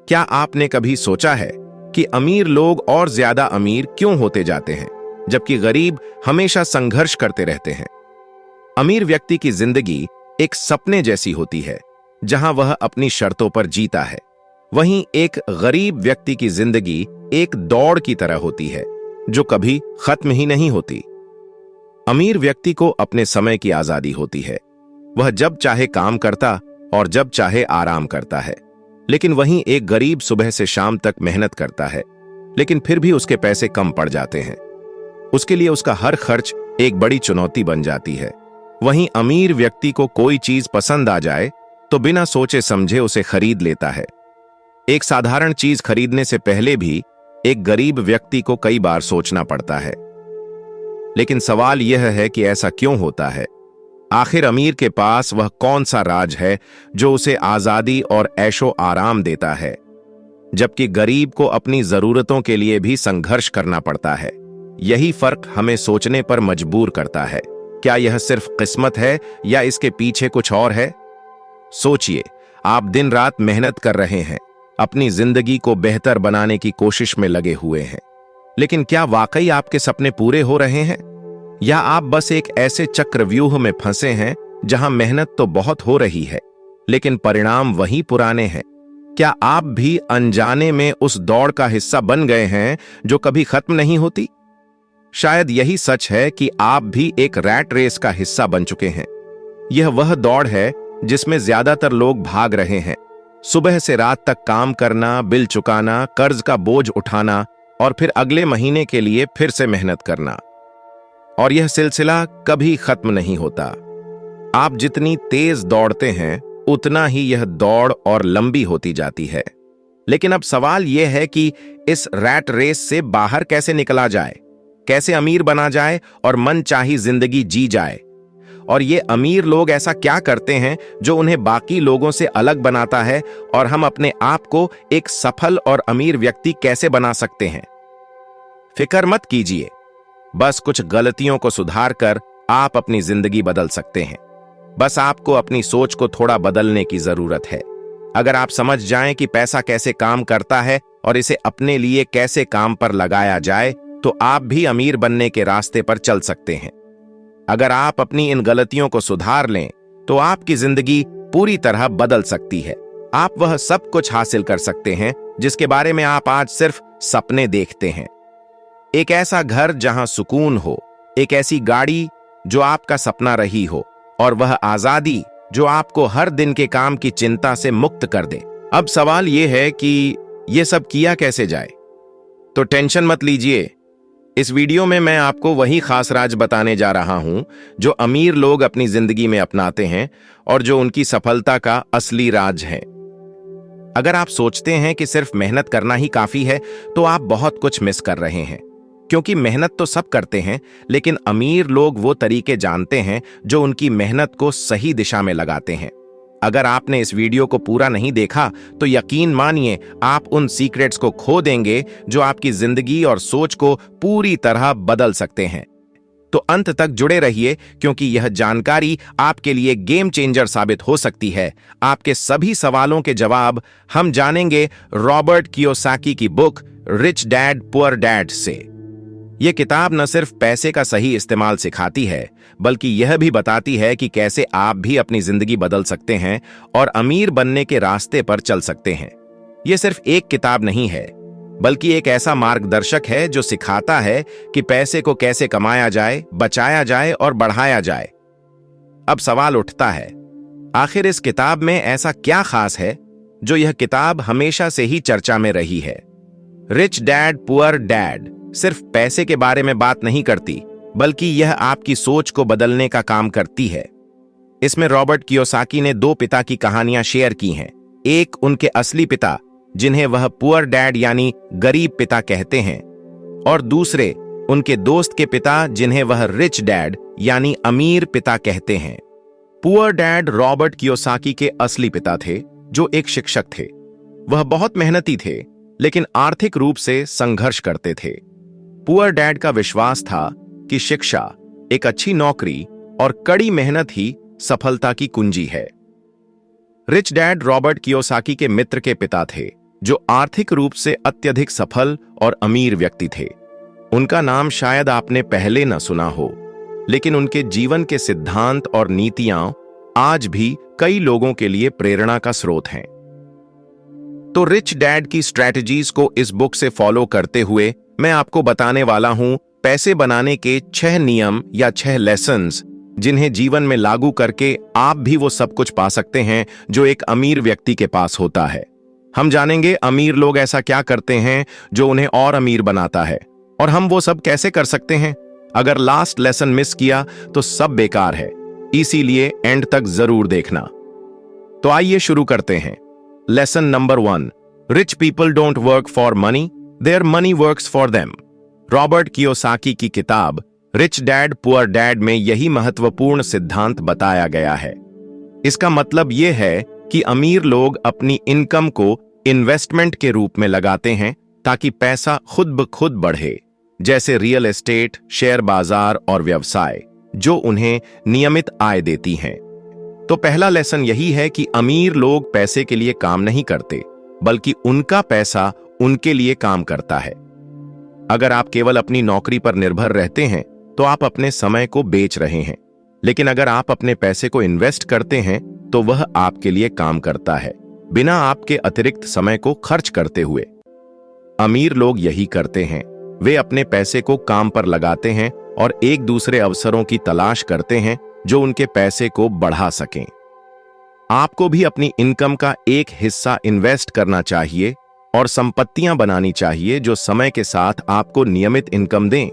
क्या आपने कभी सोचा है कि अमीर लोग और ज्यादा अमीर क्यों होते जाते हैं, जबकि गरीब हमेशा संघर्ष करते रहते हैं? अमीर व्यक्ति की जिंदगी एक सपने जैसी होती है, जहां वह अपनी शर्तों पर जीता है। वहीं एक गरीब व्यक्ति की जिंदगी एक दौड़ की तरह होती है, जो कभी खत्म ही नहीं होती। अमीर व्यक्ति को अपने समय की आजादी होती है। वह जब चाहे काम करता और जब चाहे आराम करता है। लेकिन वहीं एक गरीब सुबह से शाम तक मेहनत करता है, लेकिन फिर भी उसके पैसे कम पड़ जाते हैं। उसके लिए उसका हर खर्च एक बड़ी चुनौती बन जाती है। वहीं अमीर व्यक्ति को कोई चीज पसंद आ जाए तो बिना सोचे समझे उसे खरीद लेता है। एक साधारण चीज खरीदने से पहले भी एक गरीब व्यक्ति को कई बार सोचना पड़ता है। लेकिन सवाल यह है कि ऐसा क्यों होता है? आखिर अमीर के पास वह कौन सा राज है जो उसे आजादी और ऐशो आराम देता है, जबकि गरीब को अपनी जरूरतों के लिए भी संघर्ष करना पड़ता है? यही फर्क हमें सोचने पर मजबूर करता है। क्या यह सिर्फ किस्मत है या इसके पीछे कुछ और है? सोचिए, आप दिन रात मेहनत कर रहे हैं, अपनी जिंदगी को बेहतर बनाने की कोशिश में लगे हुए हैं, लेकिन क्या वाकई आपके सपने पूरे हो रहे हैं, या आप बस एक ऐसे चक्रव्यूह में फंसे हैं जहां मेहनत तो बहुत हो रही है, लेकिन परिणाम वही पुराने हैं? क्या आप भी अनजाने में उस दौड़ का हिस्सा बन गए हैं जो कभी खत्म नहीं होती? शायद यही सच है कि आप भी एक रैट रेस का हिस्सा बन चुके हैं। यह वह दौड़ है जिसमें ज्यादातर लोग भाग रहे हैं। सुबह से रात तक काम करना, बिल चुकाना, कर्ज का बोझ उठाना और फिर अगले महीने के लिए फिर से मेहनत करना। और यह सिलसिला कभी खत्म नहीं होता। आप जितनी तेज दौड़ते हैं, उतना ही यह दौड़ और लंबी होती जाती है। लेकिन अब सवाल यह है कि इस रैट रेस से बाहर कैसे निकला जाए, कैसे अमीर बना जाए और मनचाही जिंदगी जी जाए? और ये अमीर लोग ऐसा क्या करते हैं जो उन्हें बाकी लोगों से अलग बनाता है, और हम अपने आप को एक सफल और अमीर व्यक्ति कैसे बना सकते हैं? फिक्र मत कीजिए, बस कुछ गलतियों को सुधार कर आप अपनी जिंदगी बदल सकते हैं। बस आपको अपनी सोच को थोड़ा बदलने की जरूरत है। अगर आप समझ जाएं कि पैसा कैसे काम करता है और इसे अपने लिए कैसे काम पर लगाया जाए, तो आप भी अमीर बनने के रास्ते पर चल सकते हैं। अगर आप अपनी इन गलतियों को सुधार लें, तो आपकी जिंदगी पूरी तरह बदल सकती है। आप वह सब कुछ हासिल कर सकते हैं जिसके बारे में आप आज सिर्फ सपने देखते हैं। एक ऐसा घर जहां सुकून हो, एक ऐसी गाड़ी जो आपका सपना रही हो, और वह आजादी जो आपको हर दिन के काम की चिंता से मुक्त कर दे। अब सवाल यह है कि यह सब किया कैसे जाए? तो टेंशन मत लीजिए। इस वीडियो में मैं आपको वही खास राज बताने जा रहा हूं जो अमीर लोग अपनी जिंदगी में अपनाते हैं और जो उनकी सफलता का असली राज है। अगर आप सोचते हैं कि सिर्फ मेहनत करना ही काफी है, तो आप बहुत कुछ मिस कर रहे हैं। क्योंकि मेहनत तो सब करते हैं, लेकिन अमीर लोग वो तरीके जानते हैं जो उनकी मेहनत को सही दिशा में लगाते हैं। अगर आपने इस वीडियो को पूरा नहीं देखा, तो यकीन मानिए आप उन सीक्रेट्स को खो देंगे जो आपकी जिंदगी और सोच को पूरी तरह बदल सकते हैं। तो अंत तक जुड़े रहिए, क्योंकि यह जानकारी आपके लिए गेम चेंजर साबित हो सकती है। आपके सभी सवालों के जवाब हम जानेंगे रॉबर्ट कियोसाकी की book rich dad poor dad से। यह किताब न सिर्फ पैसे का सही इस्तेमाल सिखाती है, बल्कि यह भी बताती है कि कैसे आप भी अपनी जिंदगी बदल सकते हैं और अमीर बनने के रास्ते पर चल सकते हैं। यह सिर्फ एक किताब नहीं है, बल्कि एक ऐसा मार्गदर्शक है जो सिखाता है कि पैसे को कैसे कमाया जाए, बचाया जाए और बढ़ाया जाए। अब सवाल उठता है, आखिर इस किताब में ऐसा क्या खास है जो यह किताब हमेशा से ही चर्चा में रही है? रिच डैड पुअर डैड सिर्फ पैसे के बारे में बात नहीं करती, बल्कि यह आपकी सोच को बदलने का काम करती है। इसमें रॉबर्ट कियोसाकी ने दो पिता की कहानियां शेयर की हैं। एक उनके असली पिता, जिन्हें वह पुअर डैड यानी गरीब पिता कहते हैं, और दूसरे उनके दोस्त के पिता, जिन्हें वह रिच डैड यानी अमीर पिता कहते हैं। पुअर डैड रॉबर्ट कियोसाकी के असली पिता थे, जो एक शिक्षक थे। वह बहुत मेहनती थे, लेकिन आर्थिक रूप से संघर्ष करते थे। पुअर डैड का विश्वास था कि शिक्षा, एक अच्छी नौकरी और कड़ी मेहनत ही सफलता की कुंजी है। रिच डैड रॉबर्ट कियोसाकी के मित्र के पिता थे, जो आर्थिक रूप से अत्यधिक सफल और अमीर व्यक्ति थे। उनका नाम शायद आपने पहले न सुना हो, लेकिन उनके जीवन के सिद्धांत और नीतियां आज भी कई लोगों के लिए प्रेरणा का स्रोत हैं। तो रिच डैड की स्ट्रैटेजीज को इस बुक से फॉलो करते हुए मैं आपको बताने वाला हूं पैसे बनाने के 6 नियम या 6 लेसन्स, जिन्हें जीवन में लागू करके आप भी वो सब कुछ पा सकते हैं जो एक अमीर व्यक्ति के पास होता है। हम जानेंगे अमीर लोग ऐसा क्या करते हैं जो उन्हें और अमीर बनाता है, और हम वो सब कैसे कर सकते हैं। अगर लास्ट लेसन मिस किया तो सब बेकार है, इसीलिए एंड तक जरूर देखना। तो आइए शुरू करते हैं। Lesson number 1, rich people don't work for money, their money works for them. Robert Kiyosaki की किताब रिच डैड पुअर डैड में यही महत्वपूर्ण सिद्धांत बताया गया है। इसका मतलब यह है कि अमीर लोग अपनी इनकम को इन्वेस्टमेंट के रूप में लगाते हैं ताकि पैसा खुद ब खुद बढ़े, जैसे रियल एस्टेट, शेयर बाजार और व्यवसाय, जो उन्हें नियमित आय देती हैं। तो पहला लेसन यही है कि अमीर लोग पैसे के लिए काम नहीं करते, बल्कि उनका पैसा उनके लिए काम करता है। अगर आप केवल अपनी नौकरी पर निर्भर रहते हैं तो आप अपने समय को बेच रहे हैं, लेकिन अगर आप अपने पैसे को इन्वेस्ट करते हैं तो वह आपके लिए काम करता है, बिना आपके अतिरिक्त समय को खर्च करते हुए। अमीर लोग यही करते हैं, वे अपने पैसे को काम पर लगाते हैं और एक दूसरे अवसरों की तलाश करते हैं जो उनके पैसे को बढ़ा सकें। आपको भी अपनी इनकम का एक हिस्सा इन्वेस्ट करना चाहिए और संपत्तियां बनानी चाहिए जो समय के साथ आपको नियमित इनकम दें।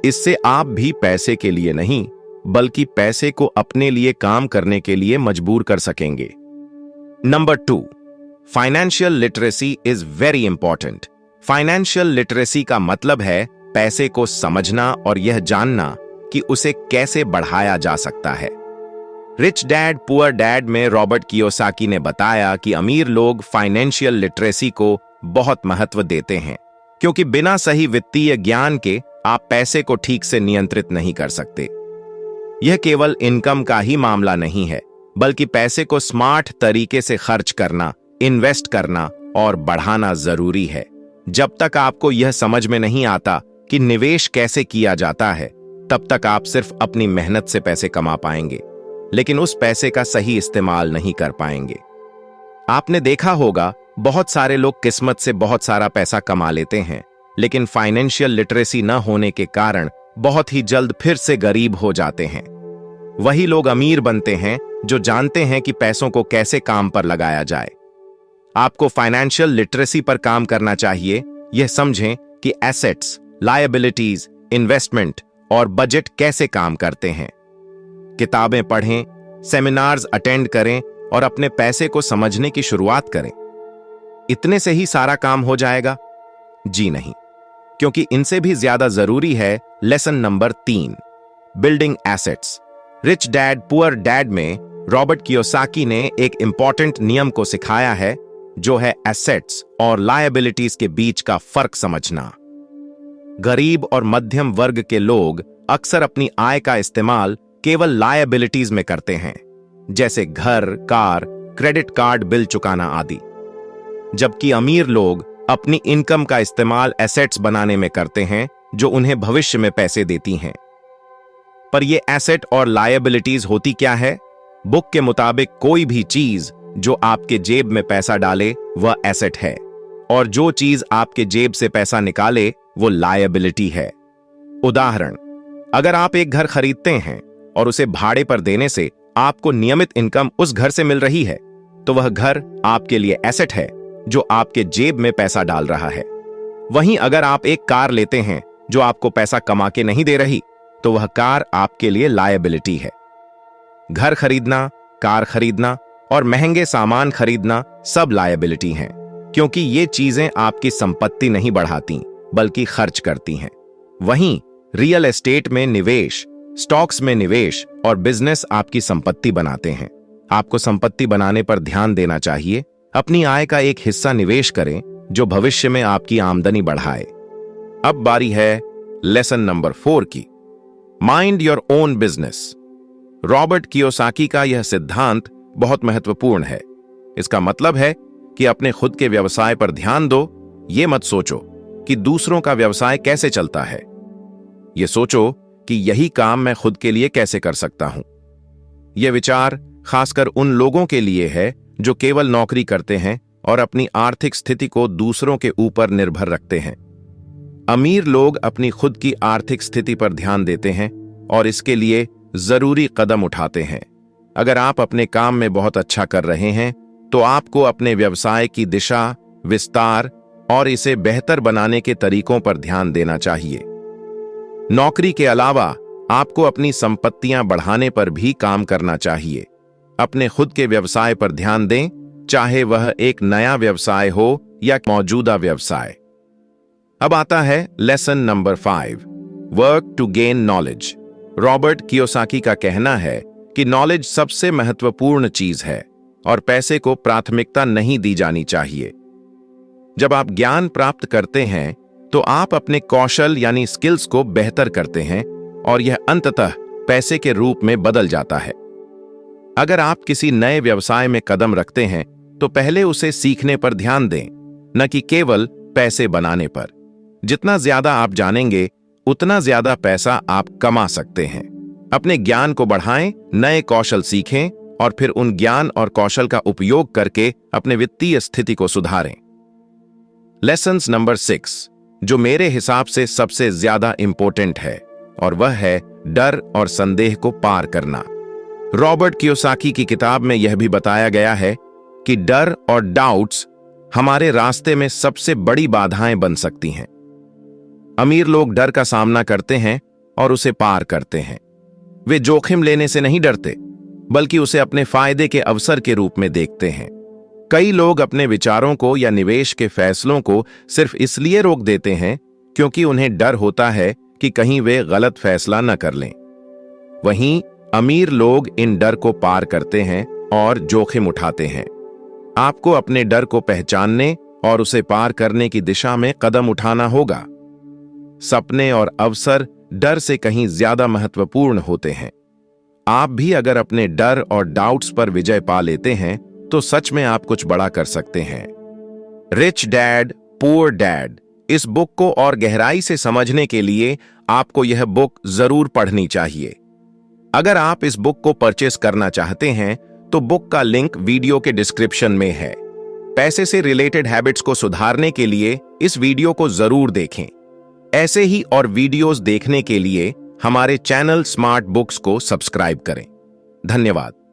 इससे आप भी पैसे के लिए नहीं, बल्कि पैसे को अपने लिए काम करने के लिए मजबूर कर सकेंगे। Number 2, financial literacy is very important. Financial literacy का मतलब है पैसे को समझना और यह जानना कि उसे कैसे बढ़ाया जा सकता है। रिच डैड पुअर डैड में रॉबर्ट कियोसाकी ने बताया कि अमीर लोग फाइनेंशियल लिटरेसी को बहुत महत्व देते हैं, क्योंकि बिना सही वित्तीय ज्ञान के आप पैसे को ठीक से नियंत्रित नहीं कर सकते। यह केवल इनकम का ही मामला नहीं है, बल्कि पैसे को स्मार्ट तरीके से खर्च करना, इन्वेस्ट करना और बढ़ाना जरूरी है। जब तक आपको यह समझ में नहीं आता कि निवेश कैसे किया जाता है, तब तक आप सिर्फ अपनी मेहनत से पैसे कमा पाएंगे, लेकिन उस पैसे का सही इस्तेमाल नहीं कर पाएंगे। आपने देखा होगा, बहुत सारे लोग किस्मत से बहुत सारा पैसा कमा लेते हैं, लेकिन फाइनेंशियल लिटरेसी न होने के कारण बहुत ही जल्द फिर से गरीब हो जाते हैं। वही लोग अमीर बनते हैं जो जानते हैं कि पैसों को कैसे काम पर लगाया जाए। आपको फाइनेंशियल लिटरेसी पर काम करना चाहिए। यह समझें कि एसेट्स, लायबिलिटीज, इन्वेस्टमेंट और बजट कैसे काम करते हैं। किताबें पढ़ें, सेमिनार्स अटेंड करें और अपने पैसे को समझने की शुरुआत करें। इतने से ही सारा काम हो जाएगा? जी नहीं, क्योंकि इनसे भी ज्यादा जरूरी है lesson number 3, building assets. Rich dad poor dad में रॉबर्ट कियोसाकी ने एक इंपॉर्टेंट नियम को सिखाया है, जो है एसेट्स और लायबिलिटीज के बीच का फर्क समझना। गरीब और मध्यम वर्ग के लोग अक्सर अपनी आय का इस्तेमाल केवल लायबिलिटीज में करते हैं, जैसे घर, कार, क्रेडिट कार्ड बिल चुकाना आदि, जबकि अमीर लोग अपनी इनकम का इस्तेमाल एसेट्स बनाने में करते हैं जो उन्हें भविष्य में पैसे देती हैं। पर ये एसेट और लायबिलिटीज होती क्या है? बुक के मुताबिक कोई भी चीज जो आपके जेब में पैसा डाले वह एसेट है, और जो चीज आपके जेब से पैसा निकाले वो लायबिलिटी है। उदाहरण, अगर आप एक घर खरीदते हैं और उसे भाड़े पर देने से आपको नियमित इनकम उस घर से मिल रही है, तो वह घर आपके लिए एसेट है जो आपके जेब में पैसा डाल रहा है। वहीं अगर आप एक कार लेते हैं जो आपको पैसा कमा के नहीं दे रही, तो वह कार आपके लिए लायबिलिटी है। घर खरीदना, कार खरीदना और महंगे सामान खरीदना सब लायबिलिटी हैं, क्योंकि ये चीजें आपकी संपत्ति नहीं बढ़ाती बल्कि खर्च करती हैं। वहीं रियल एस्टेट में निवेश, स्टॉक्स में निवेश और बिजनेस आपकी संपत्ति बनाते हैं। आपको संपत्ति बनाने पर ध्यान देना चाहिए। अपनी आय का एक हिस्सा निवेश करें जो भविष्य में आपकी आमदनी बढ़ाए। अब बारी है लेसन नंबर 4 की, mind your own business. Robert Kiyosaki का यह सिद्धांत बहुत महत्वपूर्ण है। इसका मतलब है कि अपने खुद के व्यवसाय पर ध्यान दो। ये मत सोचो कि दूसरों का व्यवसाय कैसे चलता है। ये सोचो कि यही काम मैं खुद के लिए कैसे कर सकता हूं। यह विचार खासकर उन लोगों के लिए है जो केवल नौकरी करते हैं और अपनी आर्थिक स्थिति को दूसरों के ऊपर निर्भर रखते हैं। अमीर लोग अपनी खुद की आर्थिक स्थिति पर ध्यान देते हैं और इसके लिए जरूरी कदम उठाते हैं। अगर आप अपने काम में बहुत अच्छा कर रहे हैं तो आपको अपने व्यवसाय की दिशा, विस्तार और इसे बेहतर बनाने के तरीकों पर ध्यान देना चाहिए। नौकरी के अलावा आपको अपनी संपत्तियां बढ़ाने पर भी काम करना चाहिए। अपने खुद के व्यवसाय पर ध्यान दें, चाहे वह एक नया व्यवसाय हो या मौजूदा व्यवसाय। अब आता है lesson number 5, work to gain knowledge. Robert Kiyosaki का कहना है कि नॉलेज सबसे महत्वपूर्ण चीज है और पैसे को प्राथमिकता नहीं दी जानी चाहिए। जब आप ज्ञान प्राप्त करते हैं तो आप अपने कौशल यानी स्किल्स को बेहतर करते हैं और यह अंततः पैसे के रूप में बदल जाता है। अगर आप किसी नए व्यवसाय में कदम रखते हैं तो पहले उसे सीखने पर ध्यान दें, न कि केवल पैसे बनाने पर। जितना ज्यादा आप जानेंगे उतना ज्यादा पैसा आप कमा सकते हैं। अपने ज्ञान को बढ़ाएं, नए कौशल सीखें और फिर उन ज्ञान और कौशल का उपयोग करके अपने वित्तीय स्थिति को सुधारें। लेसन्स नंबर 6, जो मेरे हिसाब से सबसे ज्यादा इंपॉर्टेंट है, और वह है डर और संदेह को पार करना। रॉबर्ट कियोसाकी की किताब में यह भी बताया गया है कि डर और डाउट्स हमारे रास्ते में सबसे बड़ी बाधाएं बन सकती हैं। अमीर लोग डर का सामना करते हैं और उसे पार करते हैं। वे जोखिम लेने से नहीं डरते, बल्कि उसे अपने फायदे के अवसर के रूप में देखते हैं। कई लोग अपने विचारों को या निवेश के फैसलों को सिर्फ इसलिए रोक देते हैं क्योंकि उन्हें डर होता है कि कहीं वे गलत फैसला न कर लें। वहीं अमीर लोग इन डर को पार करते हैं और जोखिम उठाते हैं। आपको अपने डर को पहचानने और उसे पार करने की दिशा में कदम उठाना होगा। सपने और अवसर डर से कहीं ज्यादा महत्वपूर्ण होते हैं। आप भी अगर अपने डर और डाउट्स पर विजय पा लेते हैं तो सच में आप कुछ बड़ा कर सकते हैं। रिच डैड पुअर डैड, इस बुक को और गहराई से समझने के लिए आपको यह बुक जरूर पढ़नी चाहिए। अगर आप इस बुक को परचेस करना चाहते हैं तो बुक का लिंक वीडियो के डिस्क्रिप्शन में है। पैसे से रिलेटेड हैबिट्स को सुधारने के लिए इस वीडियो को जरूर देखें। ऐसे ही और वीडियोस देखने के लिए हमारे चैनल स्मार्ट बुक्स को सब्सक्राइब करें। धन्यवाद।